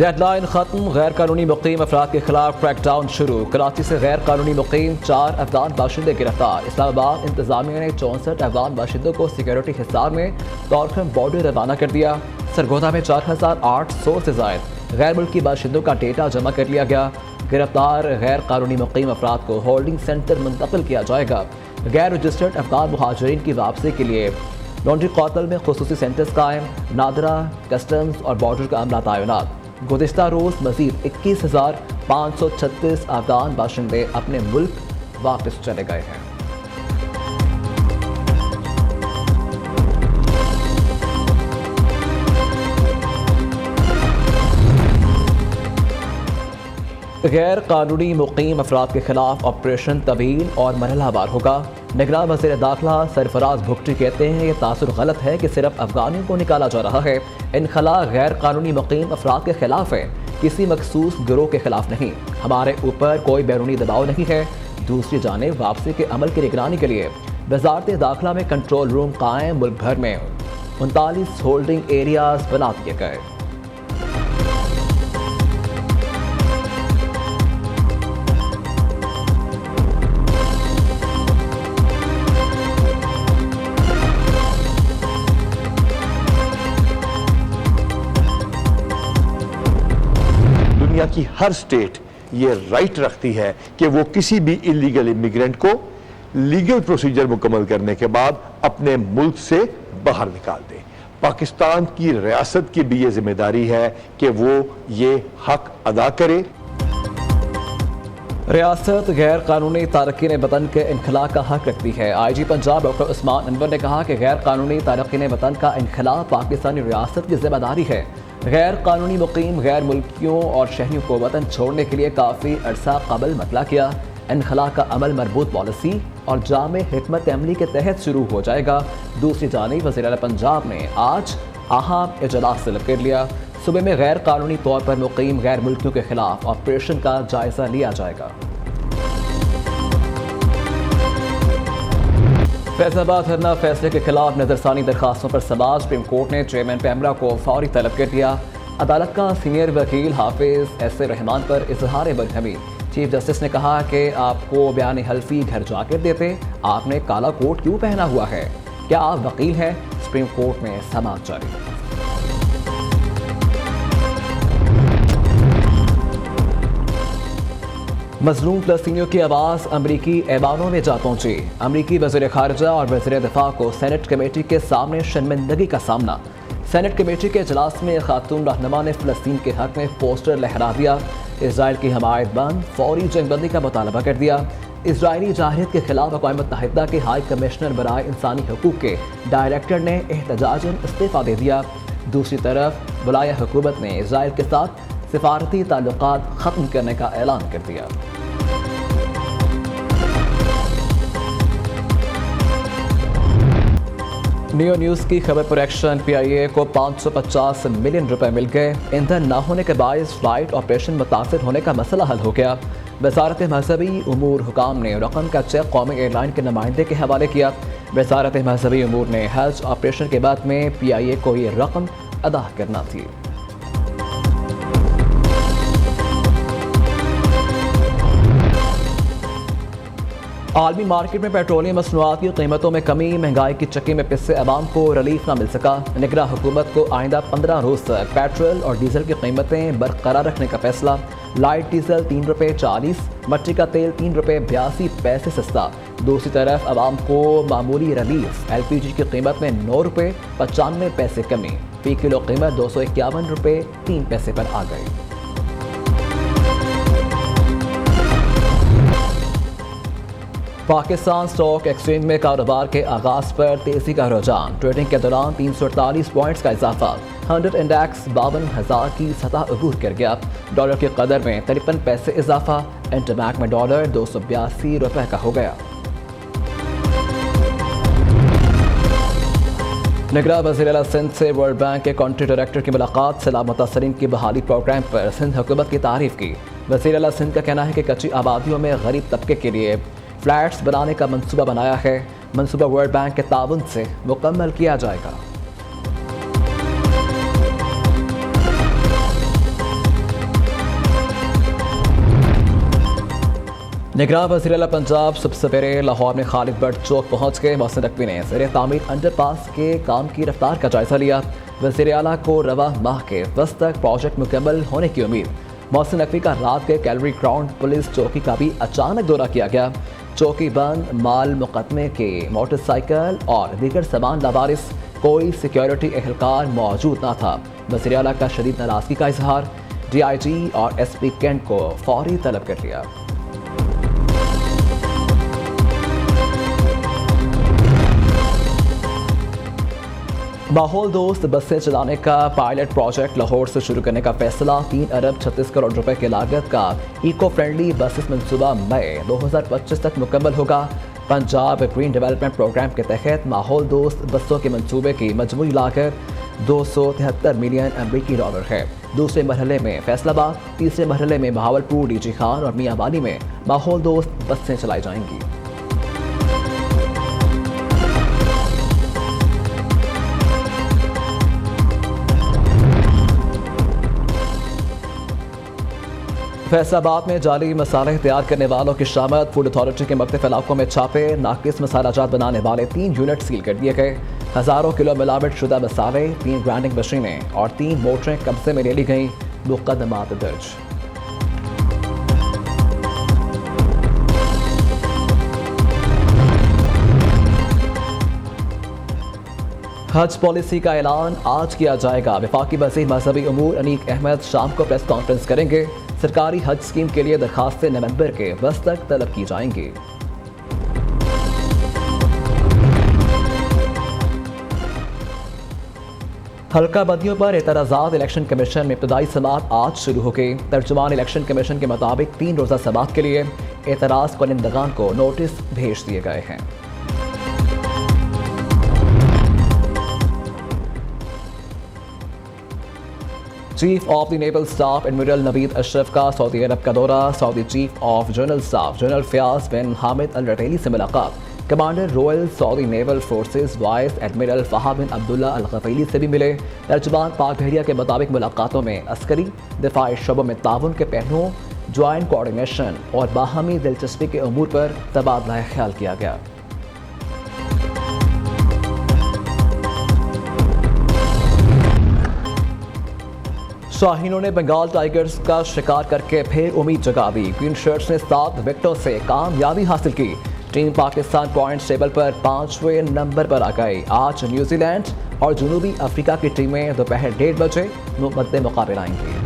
Deadline खत्म, गैर कानूनी मुकीम अफराद के खिलाफ क्रैकडाउन शुरू। कराची से गैर कानूनी मुकीम 4 अफगान बाशिंदे गिरफ्तार। इस्लामाबाद इंतजामिया ने 64 अफगान बाशिंदों को सिक्योरिटी हिसार में तौरखम बॉर्डर रवाना कर दिया। सरगोदा में 4800 से जायद गैर मुल्की बाशिंदों का डेटा जमा कर लिया गया। गिरफ्तार गैर कानूनी मुकीम अफराद को होल्डिंग सेंटर मुंतकिल किया जाएगा। गैर रजिस्टर्ड अफगान मुहाजिरीन की वापसी के लिए लॉन्ड्री कौतल में खुसूसी सेंटर्स कायम। नादरा, कस्टम्स और बॉर्डर का अमला तैनात। गुज़िश्ता रोज़ मज़ीद 21,536 अफगान बाशिंदे अपने मुल्क वापस चले गए हैं। गैर कानूनी मुकीम अफराद के खिलाफ ऑपरेशन तवील और मरहलावार होगा। निगरान वज़ीर दाखिला सरफराज भुगटी कहते हैं ये तासुर गलत है कि सिर्फ अफगानियों को निकाला जा रहा है। इनखला गैर कानूनी मुकीम अफराद के खिलाफ है, किसी मखसूस गिरोह के खिलाफ नहीं। हमारे ऊपर कोई बैरूनी दबाव नहीं है। दूसरी जानिब वापसी के अमल की निगरानी के लिए वज़ारत दाखिला में कंट्रोल रूम कायम। मुल्क भर में 39 होल्डिंग एरियाज बना दिए गए। दुनिया की हर स्टेट ये राइट रखती है कि वो किसी भी इलीगल इमिग्रेंट को लीगल प्रोसीजर मुकम्मल करने के बाद अपने मुल्क से बाहर निकाल दे। पाकिस्तान की रियासत की भी ये जिम्मेदारी है कि वो ये हक अदा करे। रियासत गैर कानूनी तारकीन वतन के इनखला का हक रखती है। IG पंजाब डॉक्टर उस्मान अनवर ने कहा कि गैर कानूनी तारकीन वतन का इनखला पाकिस्तानी रियासत की जिम्मेदारी है। गैर कानूनी मुकीम गैर मुल्कियों और शहरियों को वतन छोड़ने के लिए काफ़ी अरसा कबल मतला किया। इनखला का अमल मरबूत पॉलिसी और जामे हिकमत अमली के तहत शुरू हो जाएगा। दूसरी जानिब वज़ीर आला पंजाब ने आज अहम इजलास तलब कर लिया। सुबह में गैर कानूनी तौर पर मुकीम गैर मुल्कियों के खिलाफ ऑपरेशन का जायजा लिया जाएगा। फैसलाबाद धरना फैसले के खिलाफ नजरसानी दरखास्तों पर समाज। सुप्रीम कोर्ट ने चेयरमैन पैमरा को फौरी तलब कर दिया। अदालत का सीनियर वकील हाफिज एस ए रहमान पर इजहार बरहमी। चीफ जस्टिस ने कहा कि आपको बयान हल्फी घर जाकर देते, आपने काला कोट क्यों पहना हुआ है? क्या आप वकील हैं? सुप्रीम कोर्ट में समाअत जारी। मजलूम फ़लस्तीनियों की आवाज़ अमरीकी ऐवानों में जा पहुंची। अमरीकी वज़ीर ख़ारजा और वज़ीर दिफा को सेनेट कमेटी के सामने शर्मिंदगी का सामना। सेनेट कमेटी के इजलास में खातून रहनुमा ने फ़लस्तीन के हक़ में पोस्टर लहरा दिया। इसराइल की हमायत बंद, फौरी जंगबंदी का मुतालबा कर दिया। इसराइली जाहिरियत के खिलाफ अक़वाम मुत्तहिदा के हाई कमिश्नर बराए इंसानी हकूक़ के डायरेक्टर ने एहतजाजन इस्तीफ़ा दे दिया। दूसरी तरफ बुलाया हुकूमत ने इसराइल के साथ सिफारती ताल्लुकात ख़त्म करने का ऐलान कर दिया। नियो न्यूज़ की खबर पर एक्शन। PIA को 550 मिलियन रुपए मिल गए। ईंधन न होने के बायस फ्लाइट ऑपरेशन मुतासर होने का मसला हल हो गया। वज़ारत मज़हबी उमूर हुकाम ने रकम का चेक कौमी एयरलाइन के नुमाइंदे के हवाले किया। वज़ारत मज़हबी उमूर ने हज ऑपरेशन के बाद में PIA को ये रकम अदा करना थी। आलमी मार्केट में पेट्रोलियम मसनूआत की कीमतों में कमी। महंगाई की चक्की में पिससे अवाम को रिलीफ न मिल सका। निगरान हुकूमत को आइंदा 15 रोज़ तक पेट्रोल और डीजल की कीमतें बरकरार रखने का फैसला। लाइट डीजल ₹3.40, मट्टी का तेल ₹3.82 सस्ता। दूसरी तरफ अवाम को मामूली रिलीफ। LPG की कीमत में ₹9.95 कमी। फी किलो कीमत ₹251.03 पर आ गई। पाकिस्तान स्टॉक एक्सचेंज में कारोबार के आगाज़ पर तेज़ी का रुझान। ट्रेडिंग के दौरान 348 पॉइंट्स का इजाफा। 100 इंडेक्स 52,000 की सतह अबूर कर गया। डॉलर की कदर में 53 पैसे इजाफा। इंटरबैंक में डॉलर ₹282 का हो गया। निगरान वज़ीर आला सिंध से वर्ल्ड बैंक के कंट्री डायरेक्टर की मुलाकात। सैलाब मुतासरीन की बहाली प्रोग्राम पर सिंध हुकूमत की तारीफ की। वज़ीर आला सिंध का कहना है कि कच्ची आबादियों में गरीब तबके के लिए फ्लैट्स बनाने का मंसूबा बनाया है। मंसूबा वर्ल्ड बैंक के ताउन से मुकम्मल किया जाएगा। निगरान वज़ीर आला पंजाब सब सवेरे लाहौर में खालिद बट चौक पहुँच के मोहसिन नकवी ने ज़ेर तामीर अंडरपास के काम की रफ्तार का जायजा लिया। वज़ीर आला को रवा माह के वस्त तक प्रोजेक्ट मुकम्मल होने की उम्मीद। मोहसिन नकवी का रात के कैलरी ग्राउंड पुलिस चौकी का भी अचानक दौरा किया गया। चौकी बंद, माल मुकदमे के मोटरसाइकिल और दीगर सामान लावारिस, कोई सिक्योरिटी एहलकार मौजूद न था। वज़ीर आला का शदीद नाराज़गी का इजहार। DIG और SP कैंट को फौरी तलब कर लिया। माहौल दोस्त बसें चलाने का पायलट प्रोजेक्ट लाहौर से शुरू करने का फैसला। 3 अरब 36 करोड़ रुपए की लागत का इको फ्रेंडली बसेस मंसूबा मई 2025 तक मुकम्मल होगा। पंजाब ग्रीन डेवलपमेंट प्रोग्राम के तहत माहौल दोस्त बसों के मंसूबे की मजमूई लागत 273 मिलियन अमरीकी डॉलर है। दूसरे मरहले में फैसलाबाद, तीसरे मरहले में बहावलपुर, DG खान और मियांवाली में माहौल दोस्त बसें चलाई जाएंगी। फैसलाबाद में जाली मसाले तैयार करने वालों की शामत। फूड अथॉरिटी के मुख्तलिफ इलाकों में छापे। नाकिस मसाला जात बनाने वाले 3 यूनिट सील कर दिए गए। हज़ारों किलो मिलावट शुदा मसाले, 3 ग्राइंडिंग मशीनें और 3 मोटरें कब्जे में ले ली गईं। मुकदमात दर्ज। हज पॉलिसी का ऐलान आज किया जाएगा। वफाकी वज़ीर मजहबी उमूर अनीक अहमद शाम को प्रेस कॉन्फ्रेंस करेंगे। सरकारी हज स्कीम के लिए दरखास्तें नवंबर के वस्त तक तलब की जाएंगी। हल्का बंदियों पर एतराज़ात। इलेक्शन कमीशन में इब्तदाई समाअत आज शुरू हो गई। तर्जुमान इलेक्शन कमीशन के मुताबिक 3 रोज़ा समाअत के लिए एतराज़ कुनिंदगान को नोटिस भेज दिए गए हैं। Chief of the naval staff admiral Naveed Ashraf का सऊदी अरब का दौरा। Saudi chief of general staff general Fayyaz bin Hamid al रटेली से मुलाकात। Commander royal Saudi naval forces vice admiral Fahad bin Abdullah al Ghafili से भी मिले। तर्जुमान पाक बहरिया के मुताबिक मुलाकातों में अस्करी दिफाई शोबों में ताउन के पहलुओं, ज्वाइंट कोऑर्डिनेशन और बाहमी दिलचस्पी के अमूर पर तबादला ख्याल किया गया। शाहीनों ने बंगाल टाइगर्स का शिकार करके फिर उम्मीद जगा दी। ग्रीन शर्ट्स ने 7 विकेटों से कामयाबी हासिल की। टीम पाकिस्तान पॉइंट टेबल पर 5वें नंबर पर आ गई। आज न्यूजीलैंड और जनूबी अफ्रीका की टीमें दोपहर 1:30 बजे मुकाबले आएंगी।